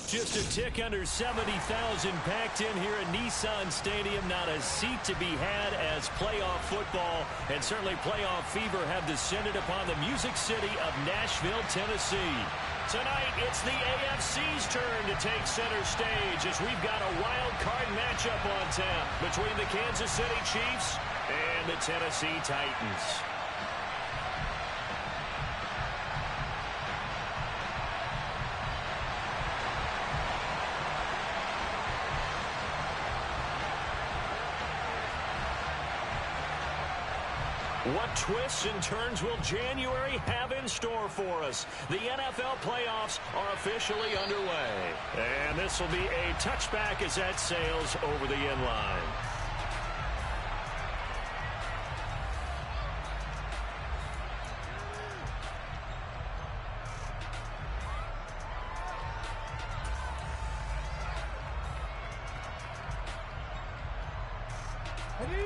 Just a tick under 70,000 packed in here at Nissan Stadium. Not a seat to be had as playoff football and certainly playoff fever have descended upon the Music City of Nashville, Tennessee. Tonight, it's the AFC's turn to take center stage as we've got a wild card matchup on tap between the Kansas City Chiefs and the Tennessee Titans. What twists and turns will January have in store for us? The NFL playoffs are officially underway. And this will be a touchback as that sails over the end line.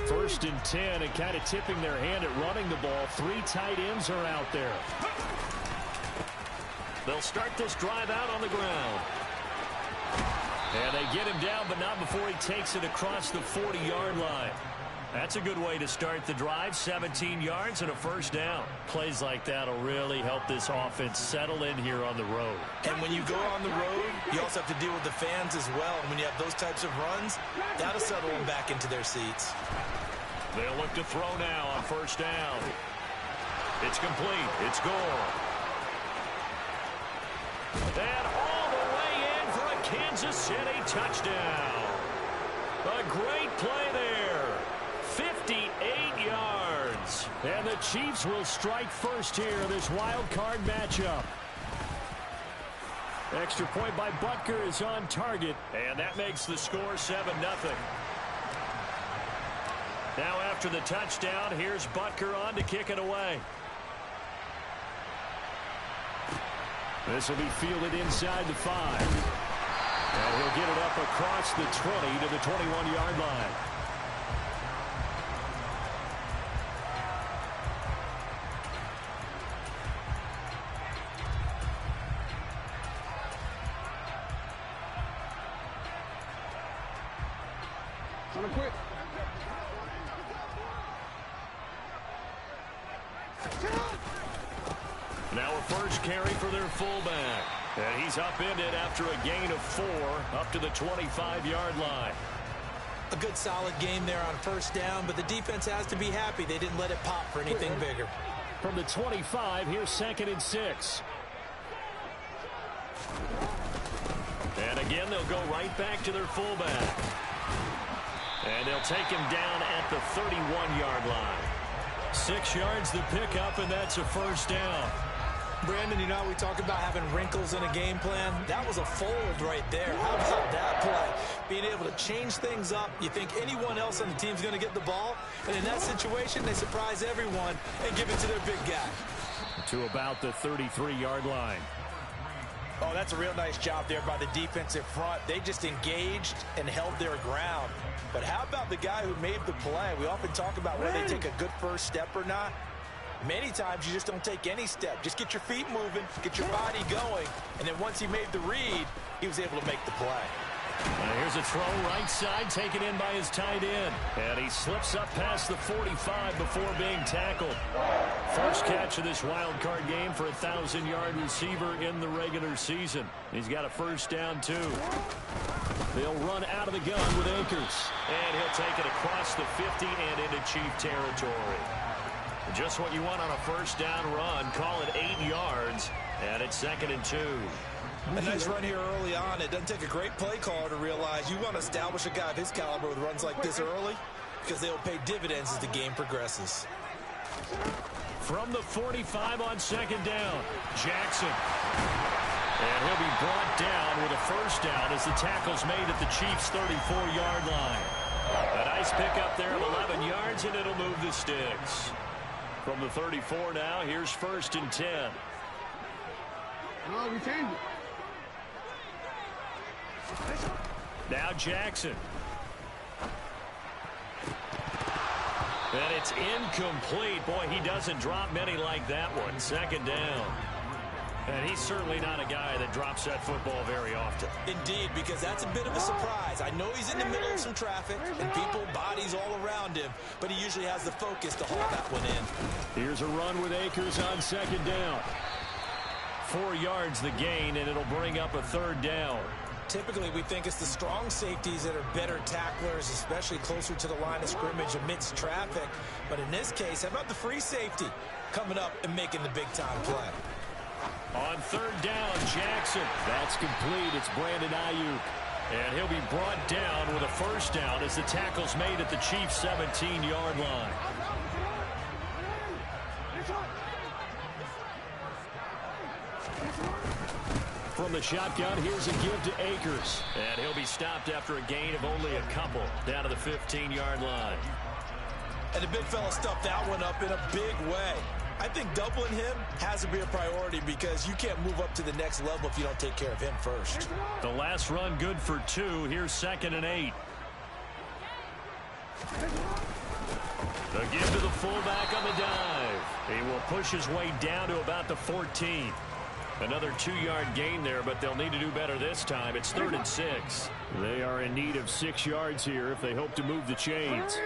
First and 10 and kind of tipping their hand at running the ball. 3 tight ends are out there. They'll start this drive out on the ground. And they get him down, but not before he takes it across the 40-yard line. That's a good way to start the drive. 17 yards and a first down. Plays like that will really help this offense settle in here on the road. And when you go on the road, you also have to deal with the fans as well. And when you have those types of runs, that'll settle them back into their seats. They'll look to throw now on first down. It's complete. It's Gore. And all the way in for a Kansas City touchdown. A great play there. 58 yards. And the Chiefs will strike first here in this wild card matchup. Extra point by Butker is on target. And that makes the score 7-0. Now after the touchdown, here's Butker on to kick it away. This will be fielded inside the 5. And he'll get it up across the 20 to the 21-yard line. Quick. Now a first carry for their fullback. And he's upended after a gain of 4 up to the 25-yard line. A good solid game there on first down, but the defense has to be happy they didn't let it pop for anything bigger. From the 25, here's 2nd and 6. And again, they'll go right back to their fullback. And they'll take him down at the 31-yard line. 6 yards the pickup, and that's a first down. Brandon, you know, we talk about having wrinkles in a game plan. That was a fold right there. How about that play? Being able to change things up. You think anyone else on the team's going to get the ball, and in that situation, they surprise everyone and give it to their big guy. To about the 33-yard line. Oh, that's a real nice job there by the defensive front. They just engaged and held their ground. But how about the guy who made the play? We often talk about whether they take a good first step or not. Many times you just don't take any step. Just get your feet moving, get your body going, and then once he made the read, he was able to make the play. Here's a throw right side, taken in by his tight end. And he slips up past the 45 before being tackled. First catch of this wild card game for a 1,000-yard receiver in the regular season. He's got a first down, too. They'll run out of the gun with Akers. And he'll take it across the 50 and into Chief territory. Just what you want on a first down run. Call it 8 yards. And it's 2nd and 2. A nice run here early on. It doesn't take a great play caller to realize you want to establish a guy of his caliber with runs like this early because they'll pay dividends as the game progresses. From the 45 on 2nd down, Jackson. And he'll be brought down with a first down as the tackle's made at the Chiefs' 34-yard line. A nice pickup there of 11 yards, and it'll move the sticks. From the 34 now, here's 1st and 10. No, we changed it. Now Jackson. And it's incomplete. Boy, he doesn't drop many like that one. 2nd down. And he's certainly not a guy that drops that football very often. Indeed, because that's a bit of a surprise. I know he's in the middle of some traffic and people, bodies all around him, but he usually has the focus to haul that one in. Here's a run with Akers on second down. 4 yards the gain, and it'll bring up a third down. Typically, we think it's the strong safeties that are better tacklers, especially closer to the line of scrimmage amidst traffic. But in this case, how about the free safety coming up and making the big-time play? On third down, Jackson. That's complete. It's Brandon Ayuk. And he'll be brought down with a first down as the tackle's made at the Chiefs' 17-yard line. From the shotgun, here's a give to Akers. And he'll be stopped after a gain of only a couple down to the 15-yard line. And the big fella stuffed that one up in a big way. I think doubling him has to be a priority because you can't move up to the next level if you don't take care of him first. The last run good for 2. Here's 2nd and 8. The give to the fullback on the dive. He will push his way down to about the 14. Another 2-yard gain there, but they'll need to do better this time. It's 3rd and 6. They are in need of 6 yards here if they hope to move the chains.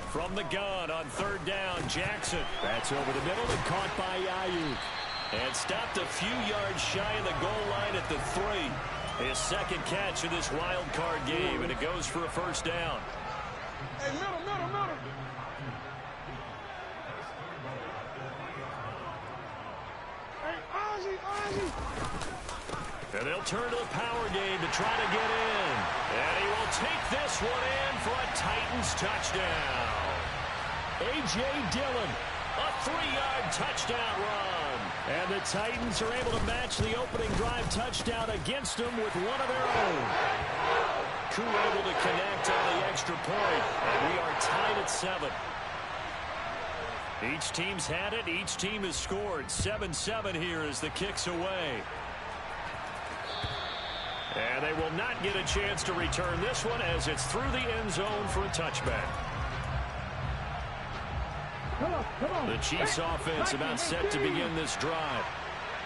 From the gun on third down, Jackson. That's over the middle and caught by Ayuk. And stopped a few yards shy of the goal line at the 3. His second catch of this wild card game, and it goes for a first down. Hey, middle. Hey, Ozzie. And they'll turn to the power game to try to get in. And he will take this one in for a Titans touchdown. A.J. Dillon, a 3-yard touchdown run. And the Titans are able to match the opening drive touchdown against them with one of their own. Koo able to connect on the extra point. And we are tied at 7. Each team's had it. Each team has scored. 7-7 here as the kick's away. And they will not get a chance to return this one as it's through the end zone for a touchback. The Chiefs offense about set to begin this drive.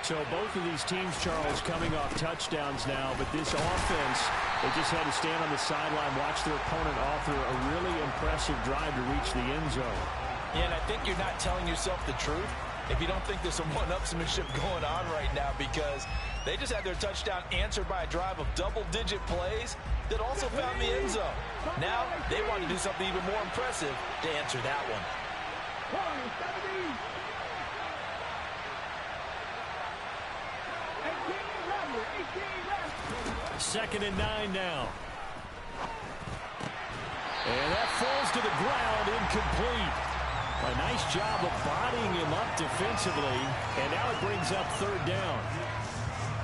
So both of these teams, Charles, coming off touchdowns now, but this offense, they just had to stand on the sideline, watch their opponent author a really impressive drive to reach the end zone. Yeah, and I think you're not telling yourself the truth if you don't think there's some one-upsmanship going on right now, because they just had their touchdown answered by a drive of double-digit plays that also found the end zone. Now they want to do something even more impressive to answer that one. 2nd and 9 now. And that falls to the ground, incomplete. A nice job of bodying him up defensively, and now it brings up third down.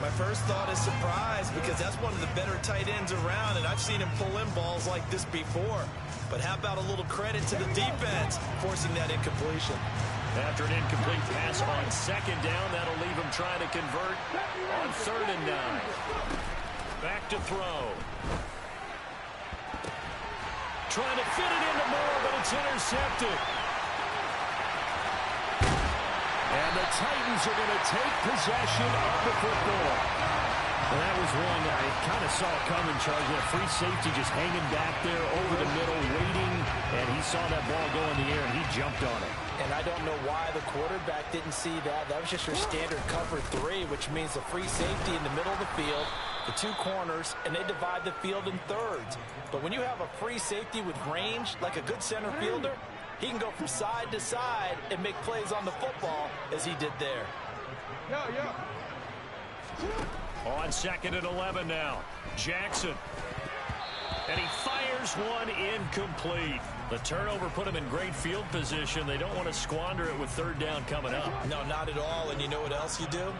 My first thought is surprise, because that's one of the better tight ends around, and I've seen him pull in balls like this before. But how about a little credit to the defense forcing that incompletion? After an incomplete pass on second down, that'll leave him trying to convert on 3rd and 9. Back to throw. Trying to fit it into Moore, but it's intercepted. And the Titans are going to take possession of the football. Well, that was one that I kind of saw coming, Charles. That free safety just hanging back there over the middle, waiting, and he saw that ball go in the air, and he jumped on it. And I don't know why the quarterback didn't see that. That was just your standard cover 3, which means the free safety in the middle of the field, the 2 corners, and they divide the field in thirds. But when you have a free safety with range, like a good center fielder, he can go from side to side and make plays on the football as he did there. On 2nd and 11 now. Jackson. And he fires one incomplete. The turnover put him in great field position. They don't want to squander it with third down coming up. No, not at all. And you know what else you do?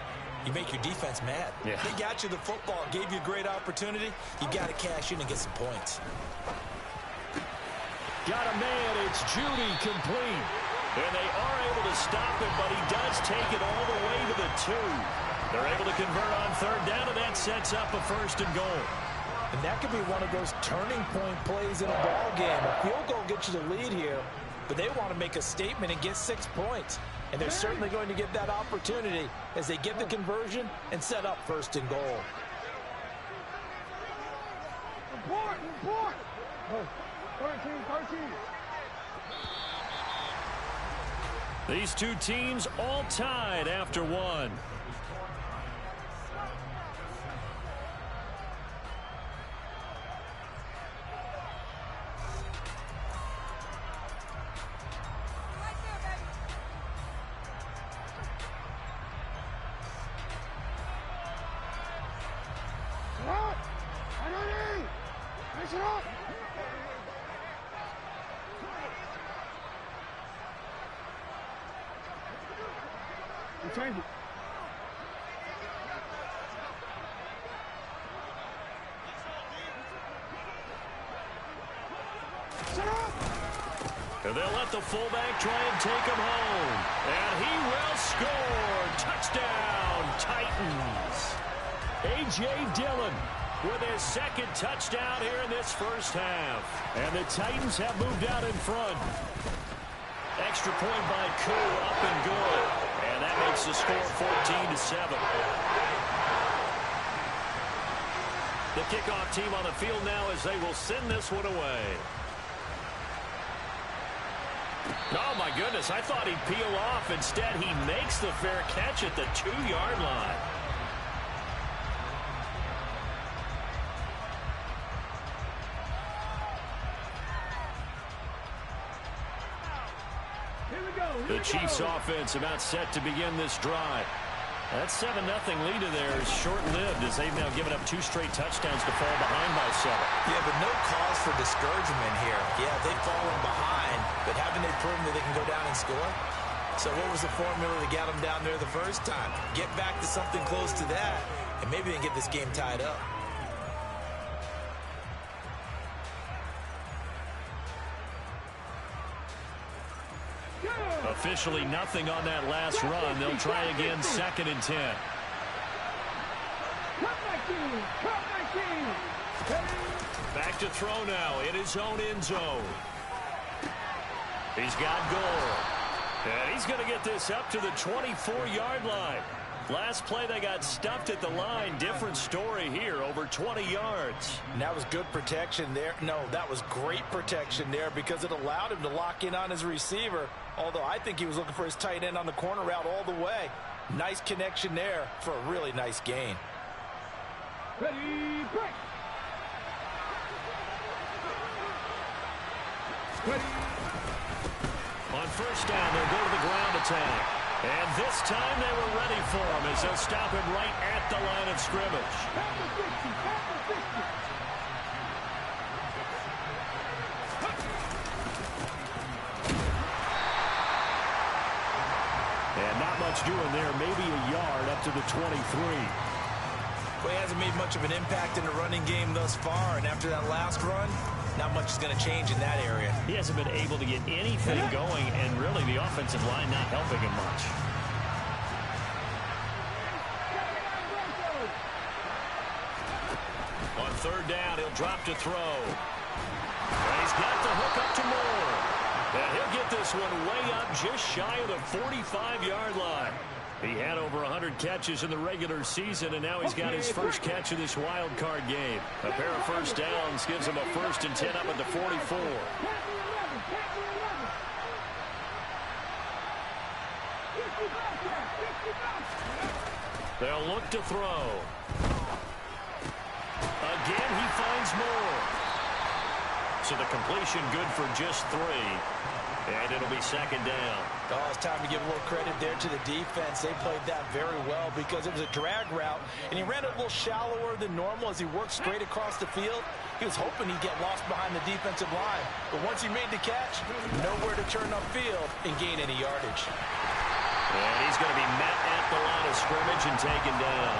You make your defense mad. Yeah. They got you the football, gave you a great opportunity. You got to cash in and get some points. Got a man. It's Judy complete. And they are able to stop him, but he does take it all the way to the 2. They're able to convert on third down, and that sets up a 1st and goal. And that could be one of those turning point plays in a ball game. A field goal gets you the lead here. but they want to make a statement and get 6 points. And they're certainly going to get that opportunity as they get the conversion and set up 1st and goal. Report, report. 13. These two teams all tied after one. Change it. And they'll let the fullback try and take him home. And he will score. Touchdown, Titans. A.J. Dillon with his 2nd touchdown here in this first half. And the Titans have moved out in front. Extra point by Koo, up and good. And that makes the score 14-7. The kickoff team on the field now as they will send this one away. Oh, my goodness. I thought he'd peel off. Instead, he makes the fair catch at the 2-yard line. The Chiefs offense about set to begin this drive. That 7-0 lead of theirs short-lived as they've now given up 2 straight touchdowns to fall behind by 7. Yeah, but no cause for discouragement here. Yeah, they've fallen behind, but haven't they proven that they can go down and score? So what was the formula that got them down there the first time? Get back to something close to that, and maybe they can get this game tied up. Officially nothing on that last run. They'll try again 2nd and 10. Back to throw now in his own end zone. He's got goal. And he's going to get this up to the 24-yard line. Last play they got stuffed at the line. Different story here, over 20 yards. And that was good protection there. No, that was great protection there because it allowed him to lock in on his receiver. Although I think he was looking for his tight end on the corner route all the way. Nice connection there for a really nice gain. Ready, break. Ready. On 1st down, they'll go to the ground attack. And this time they were ready for him as they'll stop him right at the line of scrimmage. And not much doing there, maybe a yard up to the 23. Well, he hasn't made much of an impact in the running game thus far, and after that last run, not much is going to change in that area. He hasn't been able to get anything going, and really the offensive line not helping him much. On 3rd down, he'll drop to throw. And he's got the hook up to Moore. And he'll get this one way up just shy of the 45-yard line. He had over 100 catches in the regular season, and now he's got his first catch of this wild card game. A pair of 1st downs gives him a 1st and 10 up at the 44. They'll look to throw. Again, he finds Moore. So the completion good for just 3. And it'll be 2nd down. Oh, it's time to give a little credit there to the defense. They played that very well because it was a drag route, and he ran it a little shallower than normal as he worked straight across the field. He was hoping he'd get lost behind the defensive line, but once he made the catch, nowhere to turn upfield and gain any yardage. And he's going to be met at the line of scrimmage and taken down.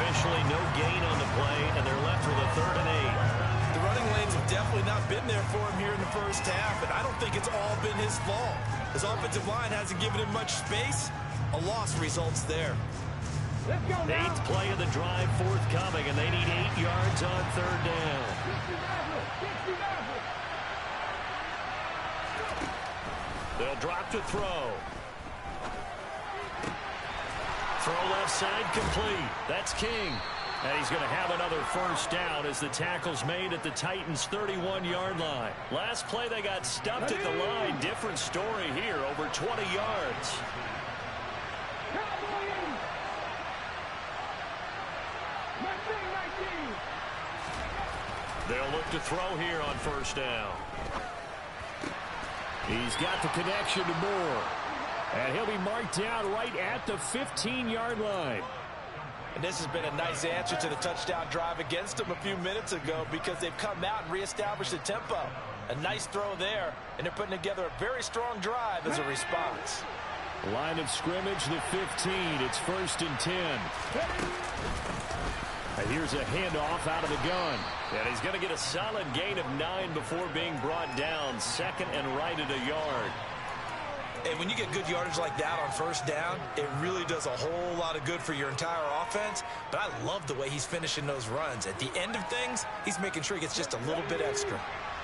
Officially no gain on the play, and they're left with a 3rd and 8. The running lanes have definitely not been there for him here in the first half, and I don't think it's all been his fault. His offensive line hasn't given him much space. A loss results there. 8th play of the drive forthcoming, and they need 8 yards on 3rd down. They'll drop to throw. Throw left side complete. That's King. And he's going to have another first down as the tackle's made at the Titans' 31-yard line. Last play, they got stuffed at the line. Different story here, over 20 yards. They'll look to throw here on first down. He's got the connection to Moore. And he'll be marked down right at the 15-yard line. And this has been a nice answer to the touchdown drive against them a few minutes ago because they've come out and reestablished the tempo. A nice throw there, and they're putting together a very strong drive as a response. Line of scrimmage, the 15. It's 1st and 10. And here's a handoff out of the gun. And he's going to get a solid gain of 9 before being brought down. 2nd and right at a yard. And when you get good yardage like that on first down, it really does a whole lot of good for your entire offense. But I love the way he's finishing those runs. At the end of things, he's making sure he gets just a little bit extra.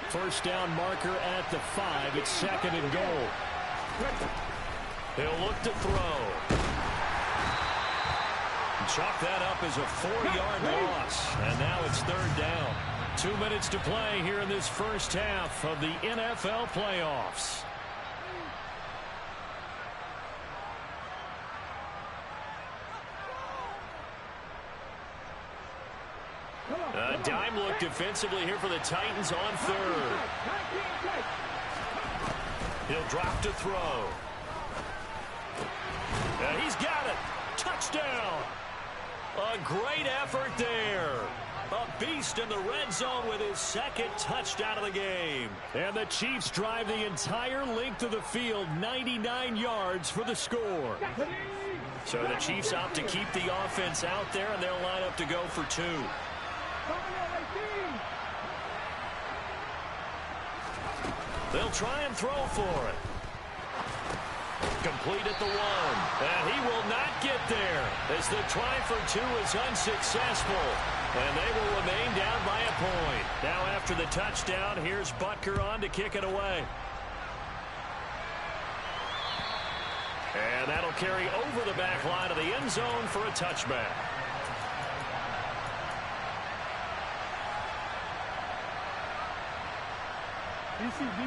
First down marker at the 5. It's 2nd and goal. He'll look to throw. Chalk that up as a 4-yard loss. And now it's 3rd down. 2 minutes to play here in this first half of the NFL playoffs. A dime look defensively here for the Titans on 3rd. He'll drop to throw. And he's got it. Touchdown. A great effort there. A beast in the red zone with his 2nd touchdown of the game. And the Chiefs drive the entire length of the field, 99 yards for the score. So the Chiefs opt to keep the offense out there, and they'll line up to go for 2. They'll try and throw for it. Complete at the 1. And he will not get there as the try for 2 is unsuccessful. And they will remain down by a point. Now after the touchdown, here's Butker on to kick it away. And that'll carry over the back line of the end zone for a touchback.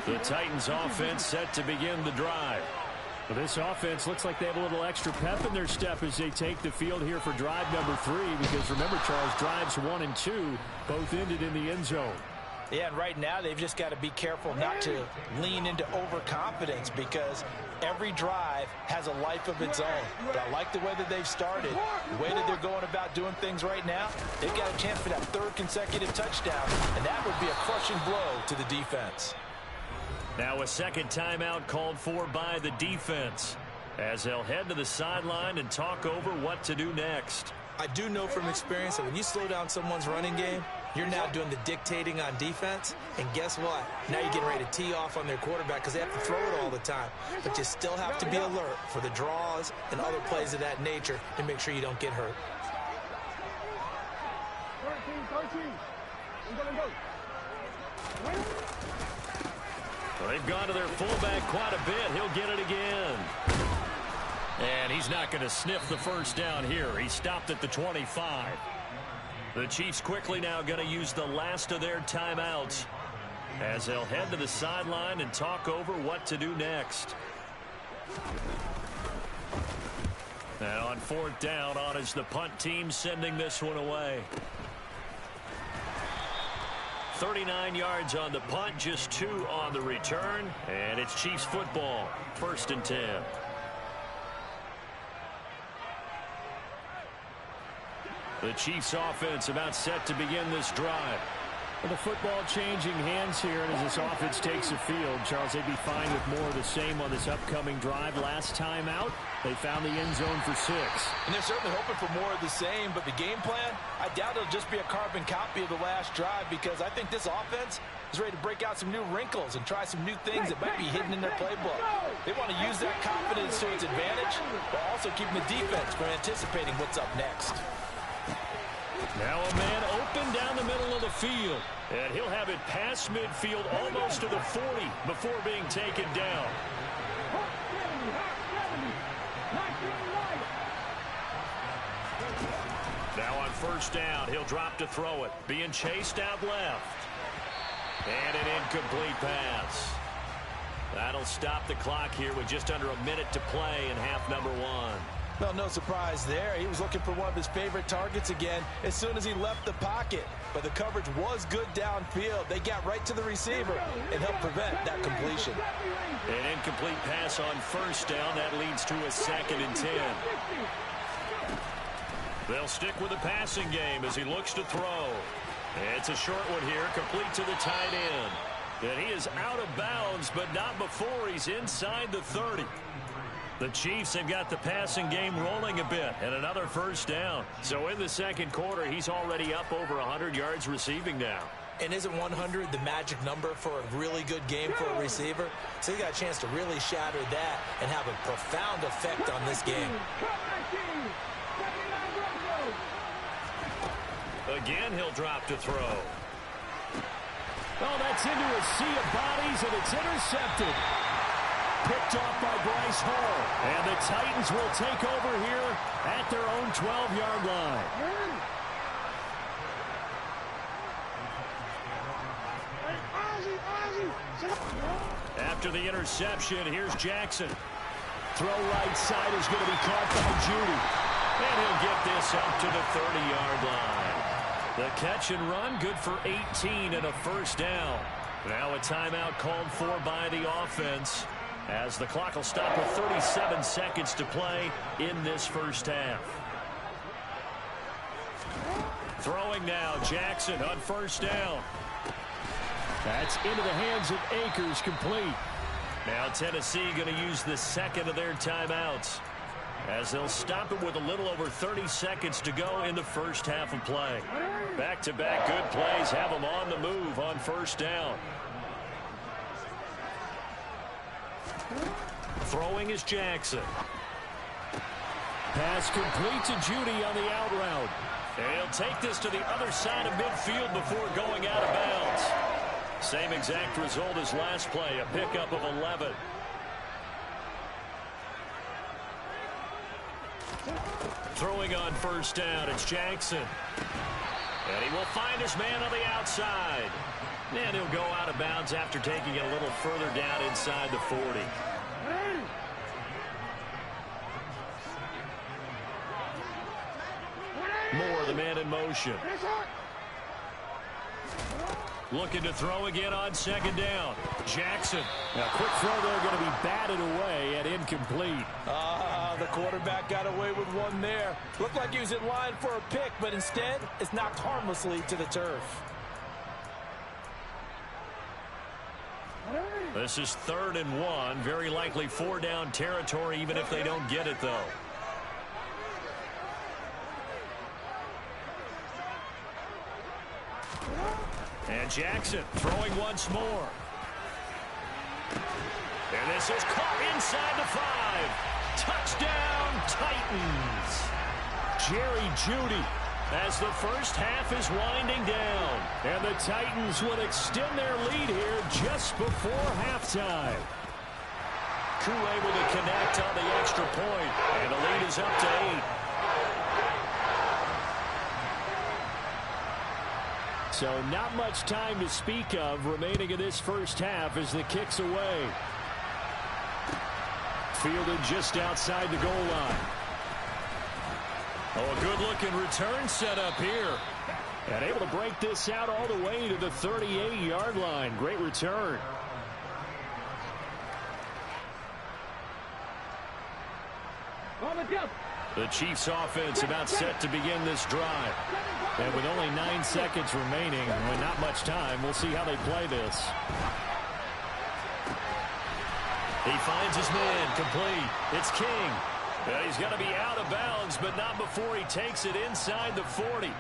The Titans offense set to begin the drive. Well, this offense looks like they have a little extra pep in their step as they take the field here for drive number 3, because remember, Charles, drives 1 and 2 both ended in the end zone. Yeah, and right now they've just got to be careful not to lean into overconfidence because every drive has a life of its own. But I like the way that they've started, the way that they're going about doing things right now. They've got a chance for that 3rd consecutive touchdown, and that would be a crushing blow to the defense. Now a 2nd timeout called for by the defense as they'll head to the sideline and talk over what to do next. I do know from experience that when you slow down someone's running game, you're now doing the dictating on defense. And guess what? Now you're getting ready to tee off on their quarterback because they have to throw it all the time. But you still have to be alert for the draws and other plays of that nature to make sure you don't get hurt. 13. We're going to go. Well, they've gone to their fullback quite a bit. He'll get it again. And he's not going to sniff the first down here. He stopped at the 25. The Chiefs quickly now going to use the last of their timeouts as they'll head to the sideline and talk over what to do next. And on 4th down, on is the punt team sending this one away. 39 yards on the punt, just 2 on the return, and it's Chiefs football, 1st and 10. The Chiefs offense about set to begin this drive. Well, the football changing hands here, and as this offense takes the field, Charles, they'd be fine with more of the same on this upcoming drive. Last time out, they found the end zone for 6. And they're certainly hoping for more of the same, but the game plan, I doubt it'll just be a carbon copy of the last drive because I think this offense is ready to break out some new wrinkles and try some new things that might be hidden in their playbook. They want to use that confidence to its advantage, while also keeping the defense from anticipating what's up next. Now a man open and down the middle of the field. And he'll have it past midfield almost to the 40 before being taken down. Now on first down, he'll drop to throw it. Being chased out left. And an incomplete pass. That'll stop the clock here with just under a minute to play in half number one. Well, no surprise there. He was looking for one of his favorite targets again as soon as he left the pocket. But the coverage was good downfield. They got right to the receiver and helped prevent that completion. An incomplete pass on first down. That leads to a 2nd and 10. They'll stick with the passing game as he looks to throw. It's a short one here, complete to the tight end. And he is out of bounds, but not before he's inside the 30. The Chiefs have got the passing game rolling a bit, and another first down. So in the second quarter, he's already up over 100 yards receiving now. And isn't 100 the magic number for a really good game for a receiver? So he got a chance to really shatter that and have a profound effect on this game. Again, he'll drop to throw. Oh, that's into a sea of bodies, and it's intercepted. Picked off by Bryce Hall. And the Titans will take over here at their own 12-yard line. After the interception, here's Jackson. Throw right side is going to be caught by Judy. And he'll get this up to the 30-yard line. The catch and run, good for 18 and a first down. Now a timeout called for by the offense, as the clock will stop with 37 seconds to play in this first half. Throwing now, Jackson on first down. That's into the hands of Akers, complete. Now Tennessee going to use the second of their timeouts, as they'll stop it with a little over 30 seconds to go in the first half of play. Back-to-back good plays have them on the move on first down. Throwing is Jackson. Pass complete to Judy on the out route. And he'll take this to the other side of midfield before going out of bounds. Same exact result as last play, a pickup of 11. Throwing on first down, it's Jackson. And he will find his man on the outside. And he'll go out of bounds after taking it a little further down inside the 40. Moore, the man in motion. Looking to throw again on second down. Jackson. Now, quick throw there, going to be batted away and incomplete. The quarterback got away with one there. Looked like he was in line for a pick, but instead, it's knocked harmlessly to the turf. This is 3rd and 1. Very likely 4-down territory, even if they don't get it, though. And Jackson throwing once more. And this is caught inside the 5. Touchdown, Titans. Jerry Jeudy, as the first half is winding down. And the Titans will extend their lead here just before halftime. Koo able to connect on the extra point. And the lead is up to 8. So not much time to speak of remaining in this first half as the kick's away. Fielded just outside the goal line. Oh, a good-looking return set up here. And able to break this out all the way to the 38-yard line. Great return. The Chiefs offense about set to begin this drive. And with only 9 seconds remaining and not much time, we'll see how they play this. He finds his man, complete. It's King. He's going to be out of bounds, but not before he takes it inside the 40.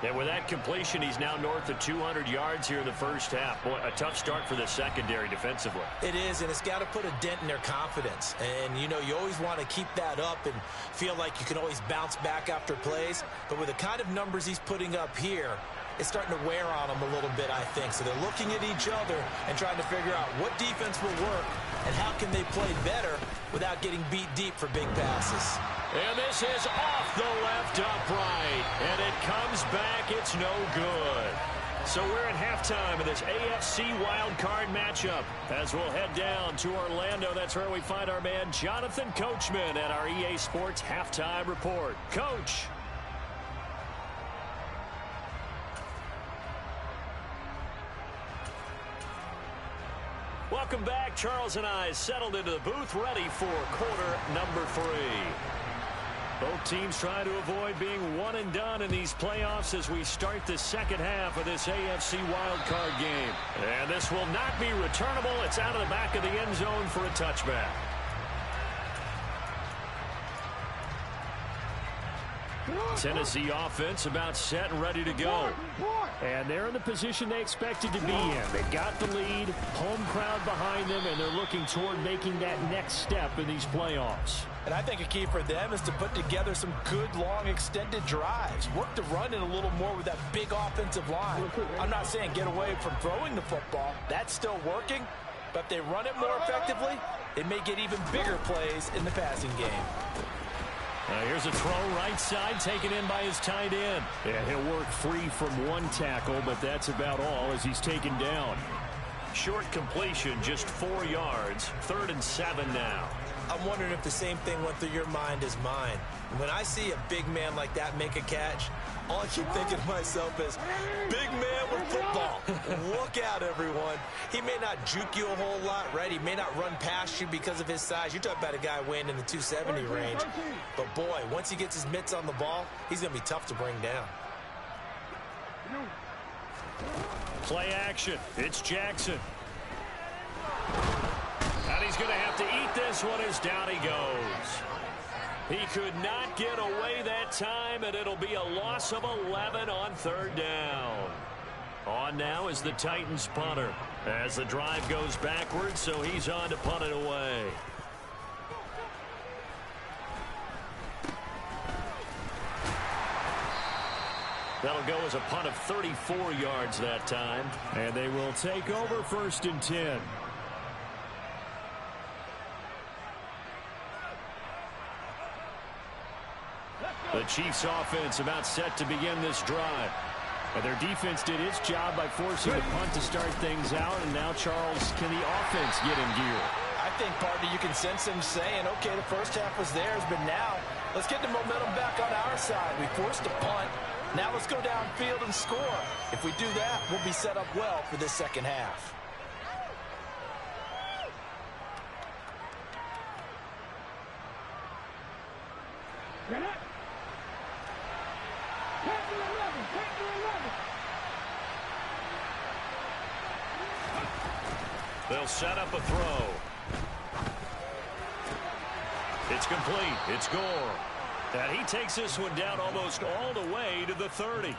And with that completion, he's now north of 200 yards here in the first half. Boy, a tough start for the secondary defensively. It is, and it's got to put a dent in their confidence. And, you know, you always want to keep that up and feel like you can always bounce back after plays. But with the kind of numbers he's putting up here, it's starting to wear on them a little bit, I think. So they're looking at each other and trying to figure out what defense will work and how can they play better without getting beat deep for big passes. And this is off the left upright. And it comes back. It's no good. So we're at halftime of this AFC wildcard matchup. As we'll head down to Orlando, that's where we find our man Jonathan Coachman at our EA Sports Halftime Report. Coach. Welcome back. Charles and I settled into the booth, ready for quarter number 3. Both teams trying to avoid being one and done in these playoffs as we start the second half of this AFC wildcard game. And this will not be returnable. It's out of the back of the end zone for a touchback. Tennessee offense about set and ready to go. And they're in the position they expected to be in. They got the lead, home crowd behind them, and they're looking toward making that next step in these playoffs. And I think a key for them is to put together some good, long, extended drives. Work the run in a little more with that big offensive line. I'm not saying get away from throwing the football. That's still working. But if they run it more effectively, it may get even bigger plays in the passing game. Here's a throw right side taken in by his tight end. And he'll work free from one tackle, but that's about all as he's taken down. Short completion, just 4 yards. 3rd and 7 now. I'm wondering if the same thing went through your mind as mine. When I see a big man like that make a catch, all I keep thinking to myself is, big man with football. Look out, everyone. He may not juke you a whole lot, right? He may not run past you because of his size. You're talking about a guy weighing in the 270 range. But, boy, once he gets his mitts on the ball, he's going to be tough to bring down. Play action. It's Jackson. And he's going to have to eat this one as down he goes. He could not get away that time, and it'll be a loss of 11 on 3rd down. On now is the Titans punter as the drive goes backwards, so he's on to punt it away. That'll go as a punt of 34 yards that time. And they will take over 1st and 10. The Chiefs offense about set to begin this drive. And their defense did its job by forcing the punt to start things out. And now, Charles, can the offense get in gear? I think, partner, you can sense them saying, okay, the first half was theirs, but now let's get the momentum back on our side. We forced a punt. Now let's go downfield and score. If we do that, we'll be set up well for this second half. They'll set up a throw. It's complete. It's Gore. And he takes this one down almost all the way to the 30.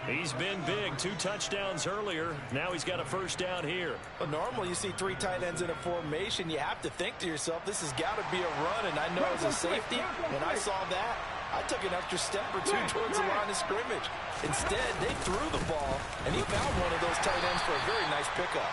He's been big. 2 touchdowns earlier. Now he's got a 1st down here. Well, normally you see 3 tight ends in a formation. You have to think to yourself, this has got to be a run. And I know as a safety, when I saw that, I took an extra step or 2 towards the line of scrimmage. Instead, they threw the ball, and he found one of those tight ends for a very nice pickup.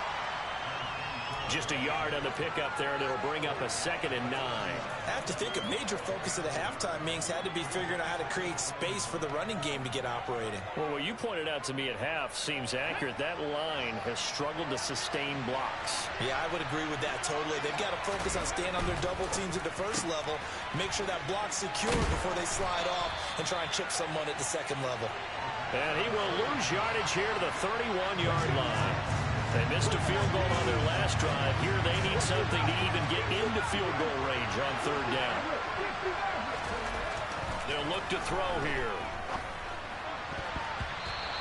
Just a yard on the pickup there, and it'll bring up a 2nd and 9. I have to think a major focus of the halftime meetings had to be figuring out how to create space for the running game to get operating. Well, what you pointed out to me at half seems accurate. That line has struggled to sustain blocks. Yeah, I would agree with that totally. They've got to focus on staying on their double teams at the first level, make sure that block's secure before they slide off and try and chip someone at the second level. And he will lose yardage here to the 31-yard line. They missed a field goal on their last drive. Here they need something to even get into field goal range on 3rd down. They'll look to throw here.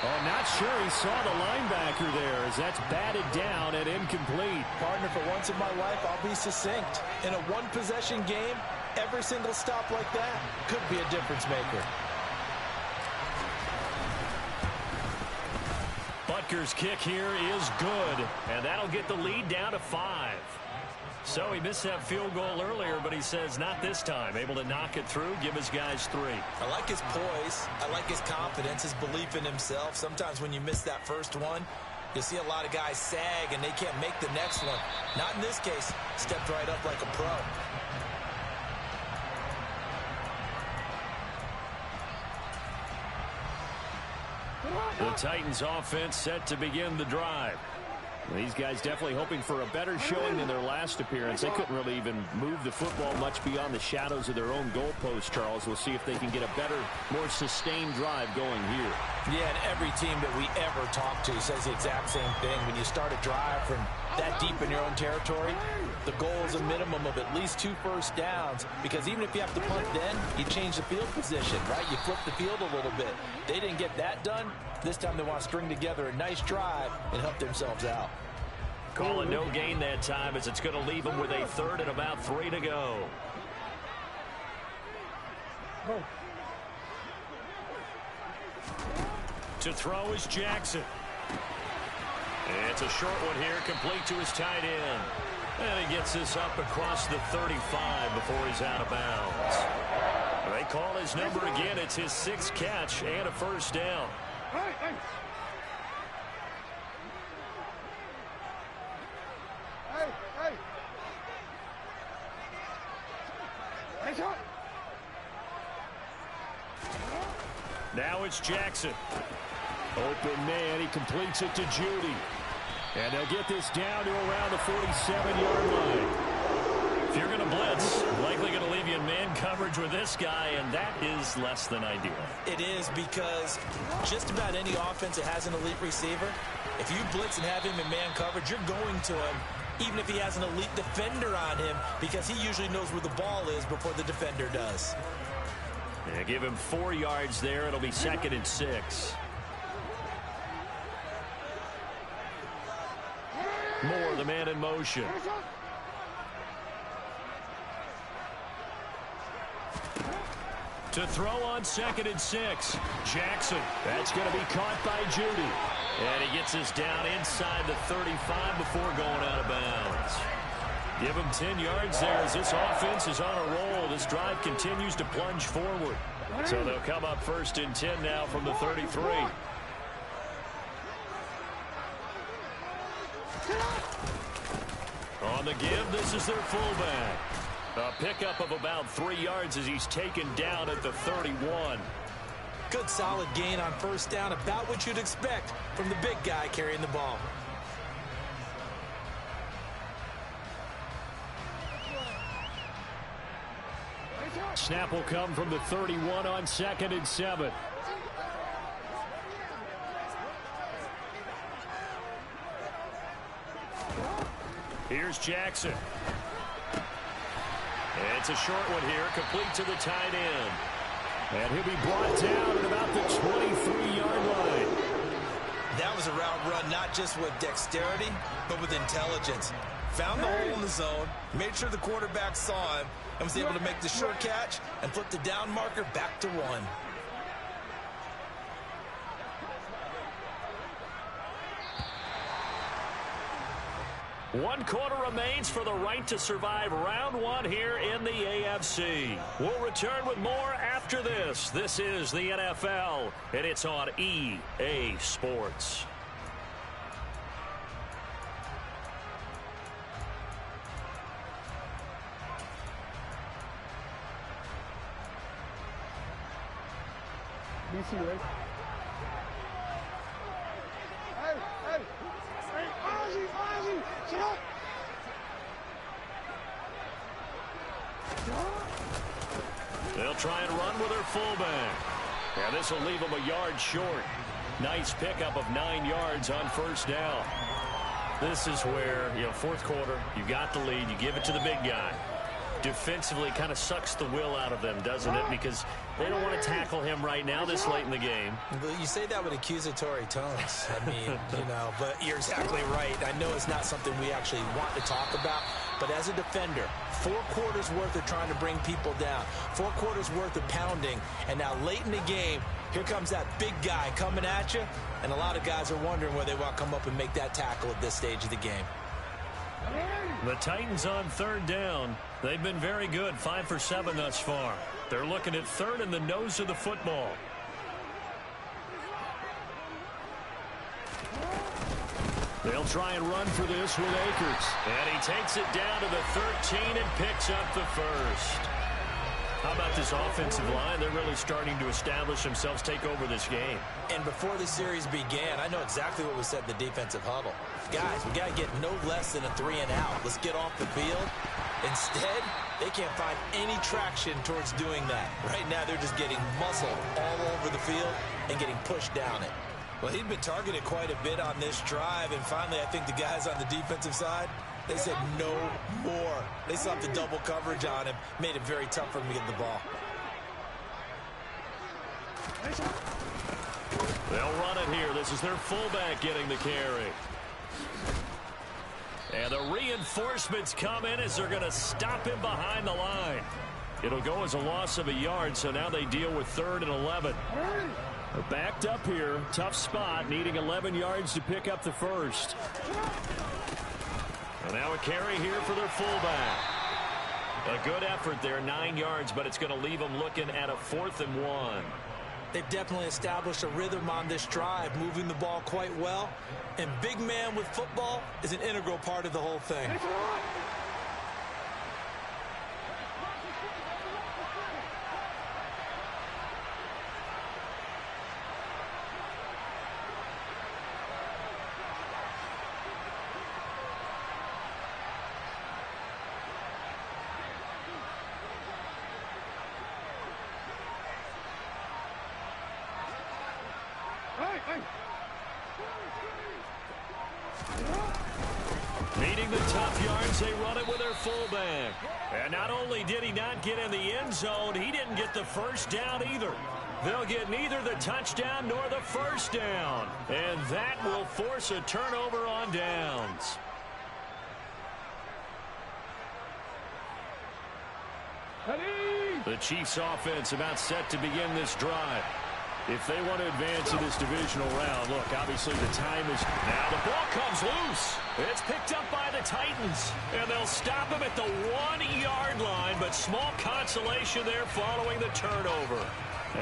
Oh, not sure he saw the linebacker there as that's batted down and incomplete. Partner, for once in my life, I'll be succinct. In a one-possession game, every single stop like that could be a difference maker. Rutgers kick here is good, and that'll get the lead down to 5. So he missed that field goal earlier, but he says not this time. Able to knock it through, give his guys 3. I like his poise. I like his confidence, his belief in himself. Sometimes when you miss that first one, you see a lot of guys sag and they can't make the next one. Not in this case. Stepped right up like a pro. The Titans offense set to begin the drive. These guys definitely hoping for a better showing than their last appearance. They couldn't really even move the football much beyond the shadows of their own goalpost, Charles. We'll see if they can get a better, more sustained drive going here. Yeah, and every team that we ever talk to says the exact same thing. When you start a drive from that deep in your own territory, the goal is a minimum of at least 2 first downs, because even if you have to punt then, you change the field position, right? You flip the field a little bit. They didn't get that done. This time they want to string together a nice drive and help themselves out. Call it no gain that time, as it's going to leave them with a 3rd and about 3 to go. To throw is Jackson. It's a short one here, complete to his tight end. And he gets this up across the 35 before he's out of bounds. They call his number again. It's his 6th catch and a first down. Hey! Now it's Jackson. Open man. He completes it to Judy. And they'll get this down to around the 47-yard line. If you're going to blitz, likely going to leave you in man coverage with this guy, and that is less than ideal. It is, because just about any offense that has an elite receiver, if you blitz and have him in man coverage, you're going to him, even if he has an elite defender on him, because he usually knows where the ball is before the defender does. Yeah, give him 4 yards there. It'll be 2nd and 6. Moore, the man in motion. To throw on 2nd and 6. Jackson. That's going to be caught by Judy. And he gets this down inside the 35 before going out of bounds. Give him 10 yards there as this offense is on a roll. This drive continues to plunge forward. So they'll come up 1st and 10 now from the 33. On the give, this is their fullback. A pickup of about 3 yards as he's taken down at the 31. Good solid gain on first down, about what you'd expect from the big guy carrying the ball. Snap will come from the 31 on 2nd and 7. Here's Jackson. It's a short one here, complete to the tight end. And he'll be brought down at about the 23-yard line. That was a route run, not just with dexterity, but with intelligence. Found the hole in the zone, made sure the quarterback saw him, and was able to make the short catch and flip the down marker back to 1. One quarter remains for the right to survive round 1 here in the AFC. We'll return with more after this. This is the NFL, and it's on EA Sports. BC, right? Hey, Ozzy, sit up! They'll try and run with their fullback. And this will leave them a yard short. Nice pickup of 9 yards on first down. This is where, 4th quarter, you got the lead, you give it to the big guy. Defensively kind of sucks the will out of them, doesn't it? Because they don't want to tackle him right now this late in the game. You say that with accusatory tones. I mean, but you're exactly right. I know it's not something we actually want to talk about, but as a defender, 4 quarters worth of trying to bring people down, 4 quarters worth of pounding, and now late in the game, Here comes that big guy coming at you, and a lot of guys are wondering where they want to come up and make that tackle at this stage of the game. The Titans on third down. They've been very good, 5 for 7 thus far. They're looking at third in the nose of the football. They'll try and run for this with Akers. And he takes it down to the 13 and picks up the first. How about this offensive line? They're really starting to establish themselves, take over this game. And before the series began, I know exactly what was said in the defensive huddle. Guys, we got to get no less than a 3 and out. Let's get off the field. Instead, they can't find any traction towards doing that. Right now, they're just getting muscled all over the field and getting pushed down it. Well, he'd been targeted quite a bit on this drive, and finally, I think the guys on the defensive side, they said no more. They saw the double coverage on him, made it very tough for him to get the ball. They'll run it here. This is their fullback getting the carry. And the reinforcements come in as they're going to stop him behind the line. It'll go as a loss of a yard, so now they deal with 3rd and 11. They're backed up here. Tough spot, needing 11 yards to pick up the first. And now a carry here for their fullback. A good effort there, 9 yards, but it's going to leave them looking at a 4th and 1. They've definitely established a rhythm on this drive, moving the ball quite well. And big man with football is an integral part of the whole thing. Needing the tough yards, they run it with their fullback. And not only did he not get in the end zone, he didn't get the first down either. They'll get neither the touchdown nor the first down. And that will force a turnover on downs. The Chiefs offense about set to begin this drive. If they want to advance in this divisional round, look, obviously the time is now. The ball comes loose. It's picked up by the Titans, and they'll stop him at the 1-yard line, but small consolation there following the turnover.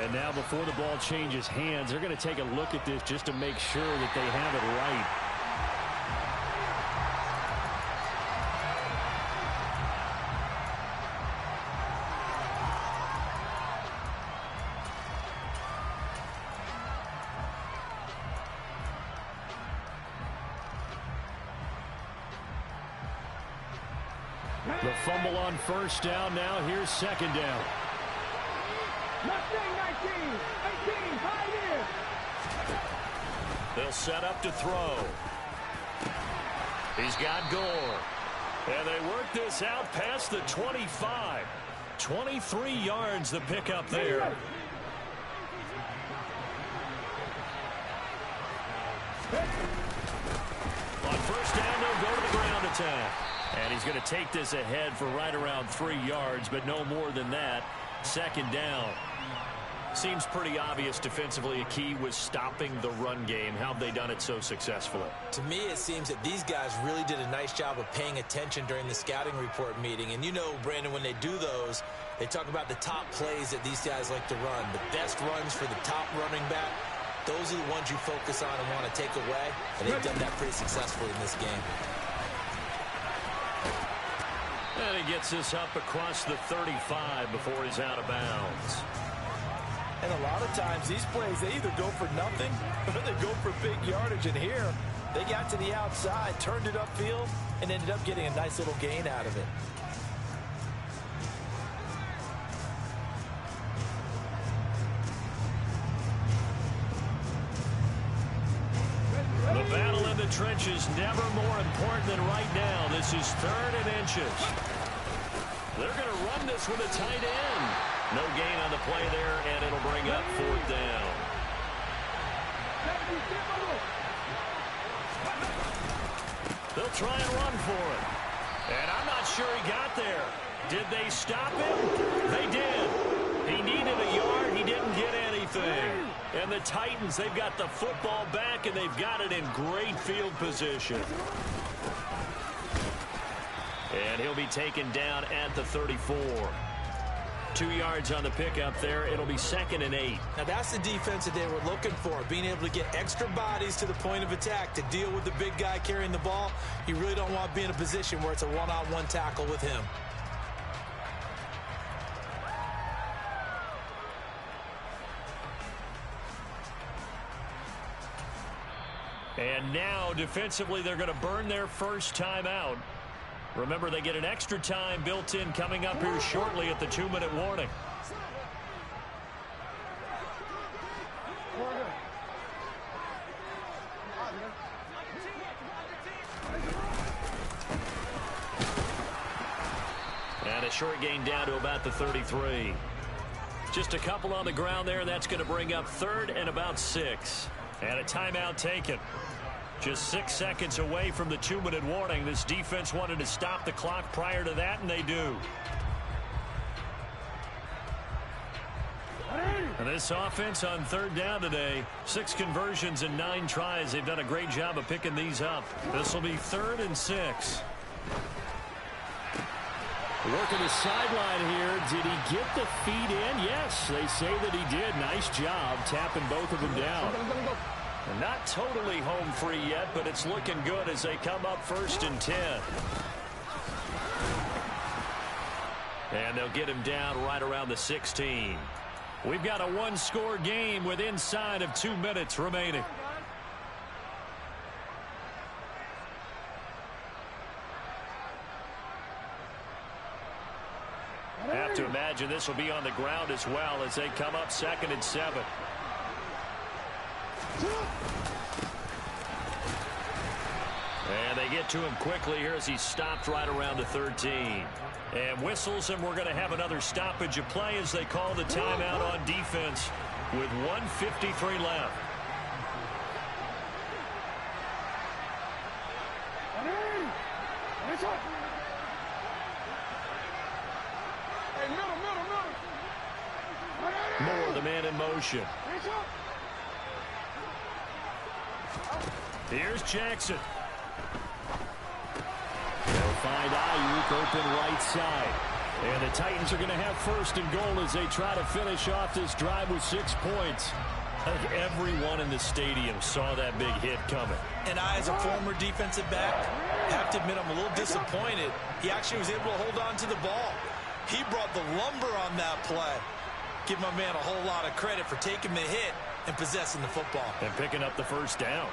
And now before the ball changes hands, they're going to take a look at this just to make sure that they have it right. The fumble on first down. Now here's second down. Mustang 19, 18, 5 years. They'll set up to throw. He's got Gore. And they work this out past the 25. 23 yards the pickup there. On first down, they'll go to the ground attack. And he's going to take this ahead for right around 3 yards, but no more than that. Second down. Seems pretty obvious defensively a key was stopping the run game. How have they done it so successfully? To me, it seems that these guys really did a nice job of paying attention during the scouting report meeting. And you know, Brandon, when they do those, they talk about the top plays that these guys like to run. The best runs for the top running back, those are the ones you focus on and want to take away. And they've done that pretty successfully in this game. And he gets this up across the 35 before he's out of bounds. And a lot of times these plays, they either go for nothing or they go for big yardage. And here, they got to the outside, turned it upfield, and ended up getting a nice little gain out of it. The battle in the trenches never more important than right now. This is 3rd and inches. They're going to run this with a tight end. No gain on the play there, and it'll bring up 4th down. They'll try and run for it. And I'm not sure he got there. Did they stop him? They did. He needed a yard. He didn't get anything. And the Titans, they've got the football back, and they've got it in great field position. And he'll be taken down at the 34. 2 yards on the pickup there. It'll be 2nd and 8. Now, that's the defense that they were looking for, being able to get extra bodies to the point of attack to deal with the big guy carrying the ball. You really don't want to be in a position where it's a one-on-one tackle with him. And now, defensively, they're going to burn their first time out. Remember, they get an extra time built in coming up here shortly at the 2-minute warning. And a short gain down to about the 33. Just a couple on the ground there. That's going to bring up 3rd and about 6. And a timeout taken. Just 6 seconds away from the 2-minute warning. This defense wanted to stop the clock prior to that, and they do. And this offense on 3rd down today, 6 conversions and 9 tries. They've done a great job of picking these up. This will be 3rd and 6. Working the sideline here. Did he get the feet in? Yes, they say that he did. Nice job tapping both of them down. And not totally home free yet, but it's looking good as they come up 1st and 10. And they'll get him down right around the 16. We've got a 1-score game with inside of 2 minutes remaining. I have to imagine this will be on the ground as well as they come up 2nd and 7. And they get to him quickly here as he stopped right around the 13. And whistles, and we're going to have another stoppage of play as they call the timeout on defense with 1:53 left. Moore, the man in motion. Here's Jackson. They'll find Ayuk open right side. And the Titans are going to have 1st and goal as they try to finish off this drive with 6 points. I think everyone in the stadium saw that big hit coming. And I, as a former defensive back, have to admit I'm a little disappointed. He actually was able to hold on to the ball. He brought the lumber on that play. Give my man a whole lot of credit for taking the hit and possessing the football. And picking up the 1st down.